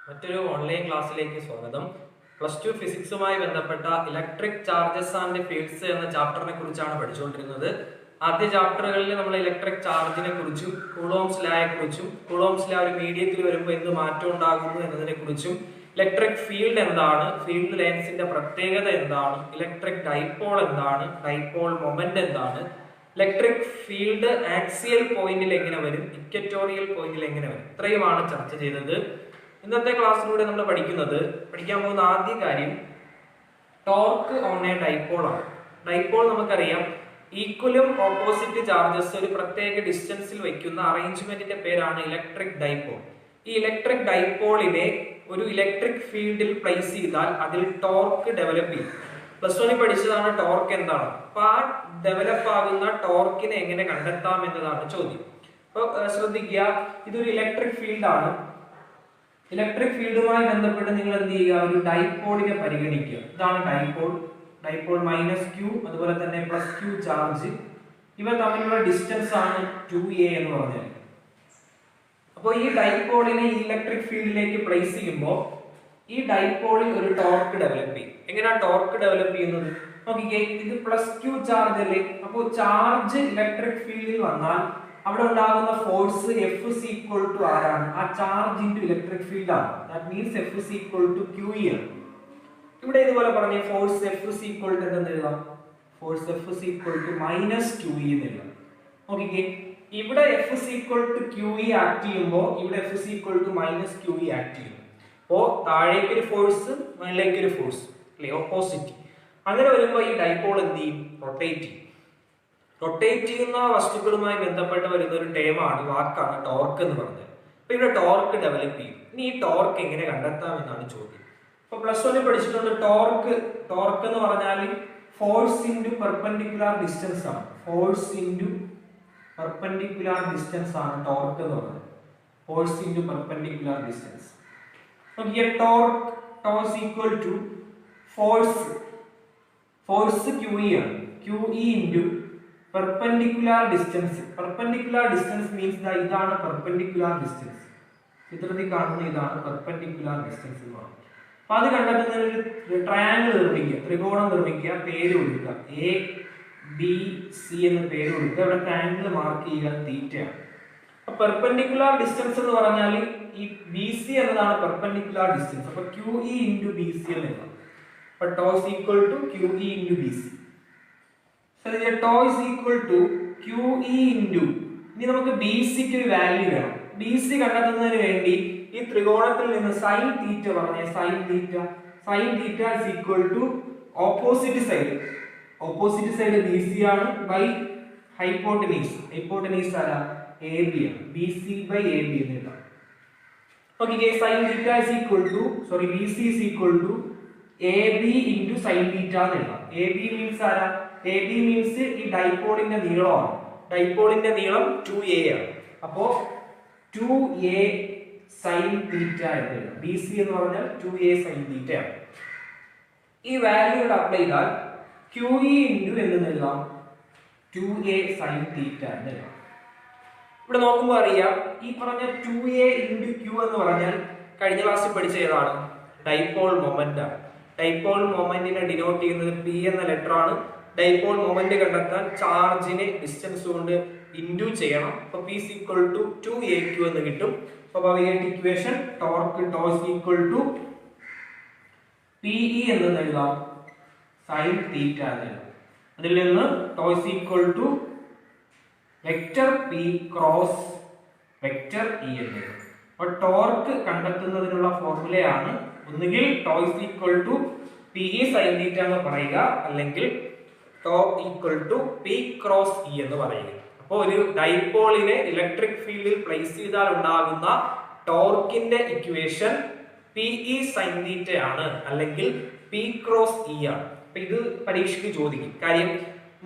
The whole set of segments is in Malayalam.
മറ്റൊരു ഓൺലൈൻ ക്ലാസ്സിലേക്ക് സ്വാഗതം. +2 ഫിസിക്സുമായി ബന്ധപ്പെട്ട ഇലക്ട്രിക് ചാർജസ് ആൻഡ് ഫീൽഡ്സ് എന്ന ചാപ്റ്ററിനെ കുറിച്ചാണ് പഠിച്ചുകൊണ്ടിരുന്നത്. ആദ്യ ചാപ്റ്ററുകളിൽ നമ്മൾ ഇലക്ട്രിക് ചാർജിനെ കുറിച്ചും കൂളോംസ് ലായെ കുറിച്ചും കൂളോംസ് ലാ ഒരു മീഡിയത്തിൽ വരുമ്പോൾ എന്ത് മാറ്റം ഉണ്ടാകുന്നു എന്നതിനെ കുറിച്ചും ഇലക്ട്രിക് ഫീൽഡ് എന്താണ്, ഫീൽഡ് ലൈൻസിന്റെ പ്രത്യേകത എന്താണ്, ഇലക്ട്രിക് ഡൈപോൾ എന്താണ്, ഡൈപോൾ മൊമെന്റ് എന്താണ്, ഇലക്ട്രിക് ഫീൽഡ് ആക്സിയൽ പോയിന്റിൽ എങ്ങനെ വരും, ഇക്വറ്റോറിയൽ പോയിന്റിൽ എങ്ങനെ വരും, ഇത്രയുമാണ് ചർച്ച ചെയ്തത്. ഇന്നത്തെ ക്ലാസ്സിലൂടെ നമ്മൾ പഠിക്കാൻ പോകുന്ന ആദ്യ കാര്യം ടോർക്ക് ഓൺ എ ഡൈപോൾ ആണ്. ഡൈപോൾ നമുക്കറിയാം, ഈക്വലും ഓപ്പോസിറ്റ് ചാർജസ് ഒരു പ്രത്യേക ഡിസ്റ്റൻസിൽ വയ്ക്കുന്ന അറേഞ്ച്മെന്റിന്റെ പേരാണ് ഇലക്ട്രിക് ഡൈപോൾ. ഈ ഇലക്ട്രിക് ഡൈപോളിനെ ഒരു ഇലക്ട്രിക് ഫീൽഡിൽ പ്ലേസ് ചെയ്താൽ അതിൽ ടോർക്ക് ഡെവലപ്പ് ചെയ്യും. +1 പഠിച്ചതാണ് ടോർക്ക് എന്താണ്. അപ്പൊ ആ ഡെവലപ്പ് ആകുന്ന ടോർക്കിനെ എങ്ങനെ കണ്ടെത്താം എന്നതാണ് ചോദ്യം. അപ്പൊ ശ്രദ്ധിക്കുക, ഇതൊരു ഇലക്ട്രിക് ഫീൽഡ് ആണ്. ഇലക്ട്രിക് ഫീൽഡുമായി ബന്ധപ്പെട്ട് നിങ്ങൾ എന്ത് ചെയ്യുക, ഒരു ഡൈപോളിനെ പരിഗണിക്കുക. ഇതാണ് ഡൈപോൾ. ഡൈപോൾ -q, അതുപോലെ തന്നെ +q ചാർജ്, ഇവ തമ്മിലുള്ള ഡിസ്റ്റൻസ് ആണ് 2a എന്ന് പറഞ്ഞാൽ. അപ്പോൾ ഈ ഡൈപോളിനെ ഇലക്ട്രിക് ഫീൽഡിലേക്ക് പ്ലേസ് ചെയ്യുമ്പോൾ ഈ ഡൈപോളിൽ ഒരു ടോർക്ക് ഡെവലപ്പ് ചെയ്യും. എങ്ങനെയാണ് ടോർക്ക് ഡെവലപ്പ് ചെയ്യുന്നത് നോക്കിക്കേ. ഇത് +q ചാർജ് അല്ലേ. അപ്പോൾ ചാർജ് ഇലക്ട്രിക് ഫീൽഡിൽ വന്നാൽ അവിടെ ഉണ്ടാകുന്ന ഫോഴ്സ് F ആരാണ്? ആ ചാർജ് ഇൻടു ഇലക്ട്രിക് ഫീൽഡ് ആണ്. ദാറ്റ് മീൻസ് F QE ആണ്. ഇവിടെ ഇതുപോലെ പറഞ്ഞ ഫോഴ്സ് F എന്തെന്ന് എഴുതാം? ഫോഴ്സ് F -QE എന്ന് എഴുതാം. നോക്കിക്കേ, ഇവിടെ F QE ആക്ട് ചെയ്യുമ്പോൾ ഇവിടെ F -QE ആക്ട് ചെയ്യും. അപ്പോ താഴേക്ക് ഒരു ഫോഴ്സ്, മുകളിലേക്ക് ഒരു ഫോഴ്സ് അല്ലേ, ഓപ്പോസിറ്റ്. അങ്ങനെ വരുമ്പോൾ ഈ ഡൈപോൾ എന്ത് ചെയ്യും? റൊട്ടേറ്റ് ചെയ്യും. റൊട്ടേറ്റ് ചെയ്യുന്ന വസ്തുക്കളുമായി ബന്ധപ്പെട്ട് വരുന്ന ഒരു ടേമാണ്, വാക്കാണ് ടോർക്ക് എന്ന് പറഞ്ഞത്. അപ്പൊ ഇവിടെ ടോർക്ക് ഡെവലപ്പ് ചെയ്യും. ഇനി ഈ ടോർക്ക് എങ്ങനെ കണ്ടെത്താം എന്നാണ് ചോദ്യം. അപ്പൊ +1 പഠിച്ചിട്ടുണ്ട് ടോർക്ക് എന്ന് പറഞ്ഞാൽ ഫോഴ്സ് ഇൻറ്റു പെർപെൻഡിക്കുലർ ഡിസ്റ്റൻസ് ആണ്. ഫോഴ്സ് ഇൻറ്റു പെർപെൻഡിക്കുലർ ഡിസ്റ്റൻസ് ആണ് ടോർക്ക് എന്ന് പറയുന്നത്. Force into perpendicular distance. നോക്കിയ torque equal to force QE ആണ്. QE into perpendicular distance. Perpendicular distance means ഇതാണ് പെർപെൻഡിക്കുലർ ഡിസ്റ്റൻസ്. ചിത്രത്തിൽ കാണുന്ന ഇതാണ് പെർപെൻഡിക്കുലർ ഡിസ്റ്റൻസ് എന്ന് പറയുന്നത്. അപ്പൊ അത് കണ്ടെത്തുന്നതിന് ഒരു ട്രയാങ്കിൾ നിർമ്മിക്കുക, ത്രികോണം നിർമ്മിക്കുക, പേര് കൊടുക്കുക, ABC എന്ന് പേര് കൊടുക്കുക. ഇവിടെ ട്രയാങ്കിൾ മാർക്ക് ചെയ്യുക, തീറ്റയാണ്. അപ്പൊ പെർപെൻഡിക്കുലർ ഡിസ്റ്റൻസ് എന്ന് പറഞ്ഞാൽ ഈ BC എന്നതാണ് പെർപെൻഡിക്കുലർ ഡിസ്റ്റൻസ്. അപ്പൊ QE ഇൻറ്റു BC എന്ന് എഴുതാം. അപ്പൊ tau equal to QE into BC. QE into, ഇനി നമുക്ക് BCക്ക് ഒരു വാല്യൂ വേണം. BC കണ്ടെത്തുന്നതിന് വേണ്ടി ഈ ത്രികോണത്തിൽ നിന്ന് സൈൻ തീറ്റ പറഞ്ഞ sine theta is equal to opposite side BC ആണ് ബൈ ഹൈപ്പോട്ടനീസ് ആരാ? AB ആണ്. BC ബൈ AB എന്ന് എഴുതാം. Okay, sine theta is equal to BC is equal to AB into sine theta എന്ന് എഴുതാം. AB മീൻസ് ആരാ? AB മീൻസ് ഈ ഡൈപോളിന്റെ നീളമാണ്. ഡൈപോളിന്റെ നീളം 2a ആണ്. അപ്പോ 2a sin തീറ്റ എന്ന് എഴുതാം. BC എന്ന് പറഞ്ഞാൽ 2a sin തീറ്റ ആണ്. ഈ വാല്യൂ ഇവിടെ അപ്ലൈ ചെയ്താൽ QE ഇൻറ്റു എന്ന് എഴുതാം 2a sin തീറ്റ എന്ന് എഴുതാം. ഇവിടെ നോക്കുമ്പോൾ അറിയാം, ഈ പറഞ്ഞ 2a ഇൻറ്റു Q എന്ന് പറഞ്ഞാൽ കഴിഞ്ഞ ക്ലാസ്സിൽ പഠിച്ച ഏതാണ്? ഡൈപോൾ മൊമെന്റ് ആണ്. ഡൈപോൾ മൊമെന്റിനെ ഡിനോട്ട് ചെയ്യുന്നത് P എന്ന ലെറ്റർ ആണ്. ഡൈപോൾ മൊമെന്റ് കണ്ടെത്താൻ ചാർജിനെ ഡിസ്റ്റൻസ് കൊണ്ട് ഇൻഡ്യൂ ചെയ്യണം. അപ്പൊ P is equal to 2AQ എന്ന് കിട്ടും. സ്വാഭാവികമായിട്ട് equation tau equal to PE എന്ന് എഴുതാം, സൈൻ തീറ്റ എന്ന് എഴുതാം. അതിൽ നിന്ന് tau equal to vector P cross vector E എന്ന് എഴുതാം. അപ്പോൾ ടോർക്ക് കണ്ടെത്തുന്നതിനുള്ള ഫോർമുലയാണ് ഒന്നുകിൽ tau equal to PE sine theta എന്ന് പറയുക, അല്ലെങ്കിൽ equal to P cross E എന്ന് പറയുക. അപ്പോൾ ഒരു ഡൈപോളിനെ ഇലക്ട്രിക് ഫീൽഡിൽ പ്ലേസ് ചെയ്താൽ ഉണ്ടാകുന്ന ടോർക്കിന്റെ ഇക്വേഷൻ PE സൈൻ തീറ്റ ആണ്, അല്ലെങ്കിൽ P ക്രോസ് E ആണ്. അപ്പൊ ഇത് പരീക്ഷയ്ക്ക് ചോദിക്കും. കാര്യം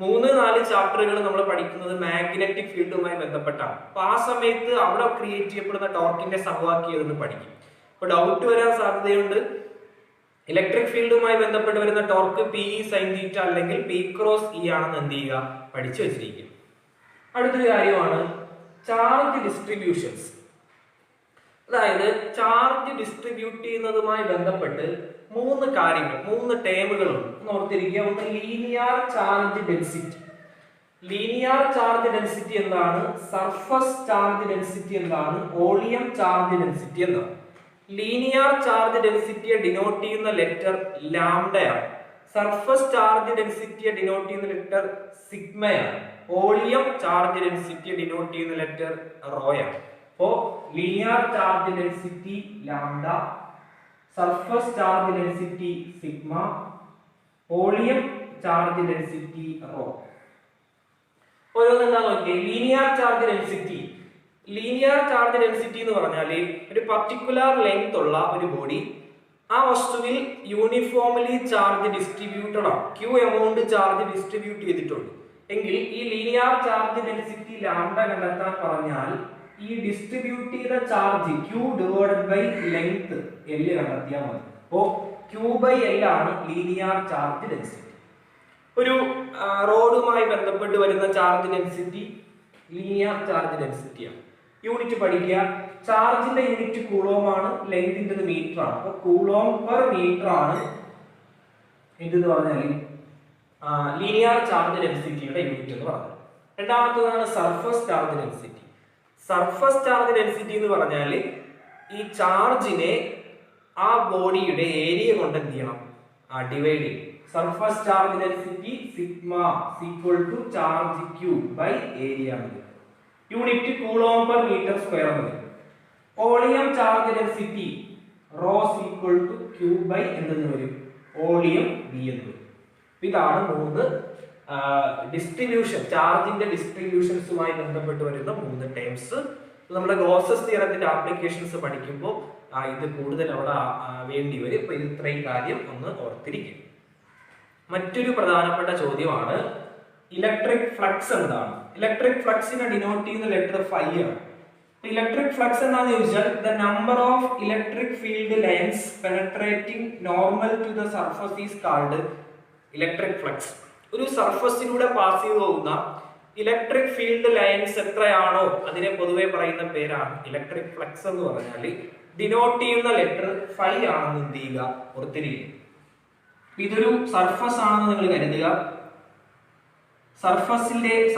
3-4 ചാപ്റ്ററുകൾ നമ്മൾ പഠിക്കുന്നത് മാഗ്നറ്റിക് ഫീൽഡുമായി ബന്ധപ്പെട്ടാണ്. അപ്പൊ ആ സമയത്ത് അവിടെ ക്രിയേറ്റ് ചെയ്യപ്പെടുന്ന ടോർക്കിന്റെ സമവാക്യം എന്ന് പഠിക്കും. അപ്പൊ ഡൗട്ട് വരാൻ സാധ്യതയുണ്ട്. ഇലക്ട്രിക് ഫീൽഡുമായി ബന്ധപ്പെട്ട് വരുന്ന ടോർക്ക് PE സൈൻ തീറ്റ അല്ലെങ്കിൽ P ക്രോസ് E ആണെന്ന് എന്ത് ചെയ്യുക, പഠിച്ചു വെച്ചിരിക്കും. അടുത്തൊരു കാര്യമാണ് ചാർജ് ഡിസ്ട്രിബ്യൂഷൻസ്. അതായത് ചാർജ് ഡിസ്ട്രിബ്യൂട്ട് ചെയ്യുന്നതുമായി ബന്ധപ്പെട്ട് മൂന്ന് കാര്യങ്ങൾ, മൂന്ന് ടേമുകളുണ്ട്. ഓർത്തിരിക്കുക. ഒന്ന് linear charge density. Linear charge density എന്താണ്? സർഫസ് ചാർജ് ഡെൻസിറ്റി എന്താണ്? വോളിയം ചാർജ് ഡെൻസിറ്റി എന്താണ്? ലീനിയർ ചാർജ് ഡെൻസിറ്റിയെ ഡിനോട്ട് ചെയ്യുന്ന ലെറ്റർ ലാംഡയാണ്. സർഫസ് ചാർജ് ഡിനോട്ട് ചെയ്യുന്ന ലെറ്റർ സിഗ്മയാണ്. വോളിയം ചാർജ് ഡെൻസിറ്റി ഡിനോട്ട് ചെയ്യുന്ന ലെറ്റർ റോയാണ്. അപ്പോ linear charge density lambda, surface charge density sigma, volume charge density rho. ഓരോന്നെന്താ നോക്കിയേ. Linear charge density. Linear charge density എന്ന് പറഞ്ഞാൽ ഒരു പർട്ടിക്കുലർ ലെങ്ത് ഉള്ള ഒരു ബോഡി, ആ വസ്തുവിൽ യൂണിഫോംലി ചാർജ് ഡിസ്ട്രിബ്യൂട്ടഡ് ആണ്, ക്യൂ എമൗണ്ട് ചാർജ് ഡിസ്ട്രിബ്യൂട്ട് ചെയ്തിട്ടുണ്ട് എങ്കിൽ ഈ ലീനിയർ ചാർജ് ഡെൻസിറ്റി ലാംഡ കണ്ടെത്താൻ പറഞ്ഞാൽ ഈ ഡിസ്ട്രിബ്യൂട്ട് ചെയ്ത charge Q divided by length L കണ്ടെത്തിയാൽ മതി. അപ്പോ Q ബൈ L ആണ് ലീനിയർ ചാർജ് ഡെൻസിറ്റി. ഒരു റോഡുമായി ബന്ധപ്പെട്ട് വരുന്ന ചാർജ് ഡെൻസിറ്റി ലീനിയർ ചാർജ് ഡെൻസിറ്റിയാണ്. യൂണിറ്റ് പഠിക്കുക. ചാർജിന്റെ യൂണിറ്റ് കൂളോം ആണ്, ലെങ്തിന്റെ മീറ്റർ ആണ്. അപ്പൊ കൂളോം പെർ മീറ്റർ ആണ് ഇതെന്ന് പറഞ്ഞാൽ ലീനിയർ ചാർജ് ഡെൻസിറ്റിയുടെ യൂണിറ്റ് എന്ന് പറഞ്ഞത്. രണ്ടാമത്തേതാണ് surface charge density. Surface charge density എന്ന് പറഞ്ഞാൽ ഈ ചാർജിനെ ആ ബോഡിയുടെ ഏരിയ കൊണ്ട് എന്ത് ചെയ്യണം? ഡിവൈഡ് ചെയ്യും. Surface charge density sigma equal to charge Q by area. Unit coulomb per metre square എന്ന് വരും. Volume charge density rho equal to Q by എന്തെന്ന് വരും? വോളിയം ബി എന്ന് വരും. ഇതാണ് മൂന്ന് ഡിസ്ട്രിബ്യൂഷൻ, ചാർജിന്റെ ഡിസ്ട്രിബ്യൂഷൻസുമായി ബന്ധപ്പെട്ട് വരുന്ന മൂന്ന് ടേംസ്. നമ്മുടെ ഗോസസ് തിയറത്തിന്റെ ആപ്ലിക്കേഷൻസ് പഠിക്കുമ്പോൾ ഇത് കൂടുതൽ അവിടെ വേണ്ടി വരും. ഇപ്പൊ ഇത് ഇത്രയും കാര്യം ഒന്ന് ഓർത്തിരിക്കും. മറ്റൊരു പ്രധാനപ്പെട്ട ചോദ്യമാണ് ഇലക്ട്രിക് ഫ്ലക്സ് എന്താണ്? ഇലക്ട്രിക് ഫ്ലക്സിനെ ഡിനോട്ട് ചെയ്യുന്ന ലെറ്റർ ഫൈ ആണ്. ഇലക്ട്രിക് ഫ്ലക്സ് എന്താണെന്ന് ചോദിച്ചാൽ the number of electric field lines penetrating normal to the surface is called electric flux. ഒരു സർഫസിലൂടെ പാസ് ചെയ്തു പോകുന്ന ഇലക്ട്രിക് ഫീൽഡ് ലൈൻസ് എത്രയാണോ അതിനെ പൊതുവെ പറയുന്ന പേരാണ് ഇലക്ട്രിക് ഫ്ലക്സ് എന്ന് പറഞ്ഞാൽ ഡിനോട്ട് ചെയ്യുന്ന ലെറ്റർ ഫൈ ആണെന്ന് എന്ത് ചെയ്യുക? ഓർത്തിരിക്കുക. ഇതൊരു സർഫസ് ആണെന്ന് നിങ്ങൾ കരുതുക.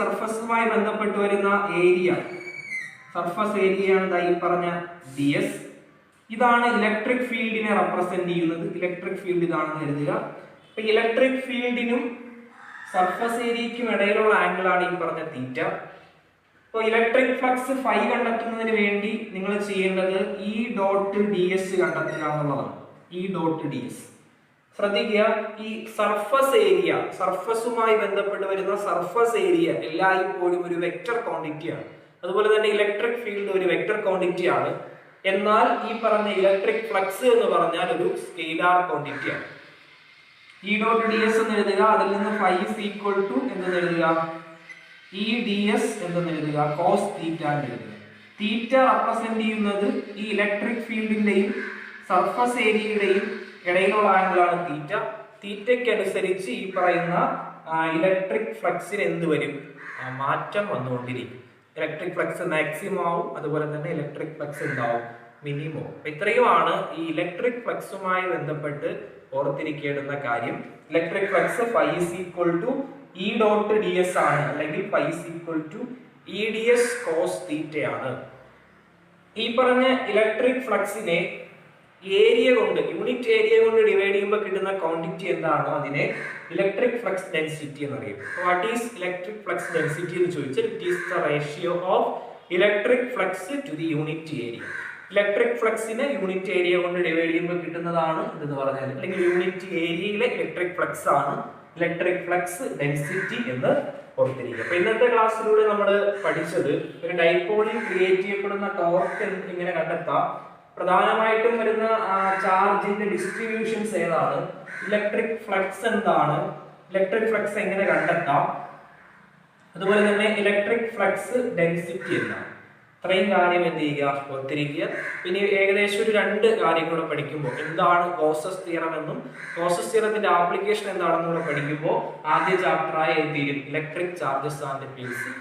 സർഫസുമായി ബന്ധപ്പെട്ട് വരുന്ന ഏരിയ, സർഫസ് ഏരിയയാണ് ഈ പറഞ്ഞ ds. ഇതാണ് ഇലക്ട്രിക് ഫീൽഡിനെ റെപ്രസെന്റ് ചെയ്യുന്നത്. ഇലക്ട്രിക് ഫീൽഡ് ഇതാണെന്ന് കരുതുക. അപ്പൊ ഇലക്ട്രിക് ഫീൽഡിനും സർഫസ് ഏരിയയ്ക്കും ഇടയിലുള്ള ആംഗിൾ ആണ് ഈ പറഞ്ഞ തീറ്റ. അപ്പോൾ ഇലക്ട്രിക് ഫ്ലക്സ് ഫൈ കണ്ടെത്തുന്നതിന് വേണ്ടി നിങ്ങൾ ചെയ്യേണ്ടത് ഈ ഡോട്ട് ds കണ്ടെത്തുക എന്നുള്ളതാണ്. ഈ ഡോട്ട് ds ശ്രദ്ധിക്കുക. ഈ സർഫസ് ഏരിയ, സർഫസുമായി ബന്ധപ്പെട്ട് വരുന്ന സർഫസ് ഏരിയ എല്ലായ്പ്പോഴും ഒരു വെക്റ്റർ ക്വാണ്ടിറ്റി ആണ്. അതുപോലെ തന്നെ ഇലക്ട്രിക് ഫീൽഡ് ഒരു വെക്റ്റർ ക്വാണ്ടിറ്റി ആണ്. എന്നാൽ ഈ പറഞ്ഞ ഇലക്ട്രിക് ഫ്ലക്സ് എന്ന് പറഞ്ഞാൽ ഒരു സ്കെയിലാർ ക്വാണ്ടിറ്റി ആണ്. ഈ ഡോട്ട് ds എന്ന് എഴുതുക. അതിൽ നിന്ന് ഫൈ ഈസ് ഈക്വൽ ടു എന്തെന്ന് എഴുതുക? ഈ ds എന്തെന്ന് എഴുതുക? കോസ് തീറ്റ എന്ന് എഴുതുക. തീറ്റ റെപ്രസെന്റ് ചെയ്യുന്നത് ഈ ഇലക്ട്രിക് ഫീൽഡിന്റെയും സർഫസ് ഏരിയയുടെയും ഇടയിലുള്ള ആംഗിൾ ആണ് തീറ്റ. തീറ്റയ്ക്ക് അനുസരിച്ച് ഈ പറയുന്ന ഇലക്ട്രിക് ഫ്ലക്സിന് എന്ത് വരും? മാറ്റം വന്നുകൊണ്ടിരിക്കും. ഇലക്ട്രിക് ഫ്ലക്സ് മാക്സിമം ആവും, അതുപോലെ തന്നെ ഇലക്ട്രിക് ഫ്ലക്സ് എന്താവും? മിനിമം. ഇത്രയുമാണ് ഈ ഇലക്ട്രിക് ഫ്ലക്സുമായി ബന്ധപ്പെട്ട് ഓർത്തിരിക്കേണ്ടുന്ന കാര്യം. Electric flux phi is equal to E dot ds ആണ്, അല്ലെങ്കിൽ phi is equal to E ds cos തീറ്റയാണ്. ഈ പറഞ്ഞ ഇലക്ട്രിക് ഫ്ലക്സിനെ ഏരിയ കൊണ്ട്, യൂണിറ്റ് ഏരിയ കൊണ്ട് ഡിവൈഡ് ചെയ്യുമ്പോൾ കിട്ടുന്ന ക്വാണ്ടിറ്റി എന്താണോ അതിനെ ഇലക്ട്രിക് ഫ്ലക്സ് ഡെൻസിറ്റി എന്ന് പറയും. What is electric flux density എന്ന് ചോദിച്ചാൽ it is the ratio of electric flux to the unit area. Electric ഫ്ലക്സിനെ യൂണിറ്റ് ഏരിയ കൊണ്ട് ഡിവൈഡ് ചെയ്യുമ്പോൾ കിട്ടുന്നതാണ് ഇതെന്ന് പറഞ്ഞാൽ, അല്ലെങ്കിൽ യൂണിറ്റ് ഏരിയയിലെ ഇലക്ട്രിക് ഫ്ലക്സ് ആണ് ഇലക്ട്രിക് ഫ്ലക്സ് ഡെൻസിറ്റി എന്ന് ഓർത്തിരിക്കുക. അപ്പൊ ഇന്നത്തെ ക്ലാസ്സിലൂടെ നമ്മൾ പഠിച്ചത് ഒരു ഡൈപോളിൽ ക്രിയേറ്റ് ചെയ്യപ്പെടുന്ന ടോർക്ക് എങ്ങനെ കണ്ടെത്താം, പ്രധാനമായിട്ടും വരുന്ന ചാർജിന്റെ ഡിസ്ട്രിബ്യൂഷൻസ് ഏതാണ്, ഇലക്ട്രിക് ഫ്ലക്സ് എന്താണ്, ഇലക്ട്രിക് ഫ്ലക്സ് എങ്ങനെ കണ്ടെത്താം, അതുപോലെ തന്നെ ഇലക്ട്രിക് ഫ്ലക്സ് ഡെൻസിറ്റി എന്താണ്. ഇത്രയും കാര്യം എന്ത് ചെയ്യുക? ഓർത്തിരിക്കുക. പിന്നെ ഏകദേശം ഒരു 2 കാര്യം കൂടെ പഠിക്കുമ്പോൾ എന്താണ് ഗോസസ് തിയറം എന്നും ഗോസസ് തിയറത്തിന്റെ ആപ്ലിക്കേഷൻ എന്താണെന്നും കൂടെ പഠിക്കുമ്പോൾ ആദ്യ ചാപ്റ്ററായ എന്ത് ചെയ്യും? Electric charges and fields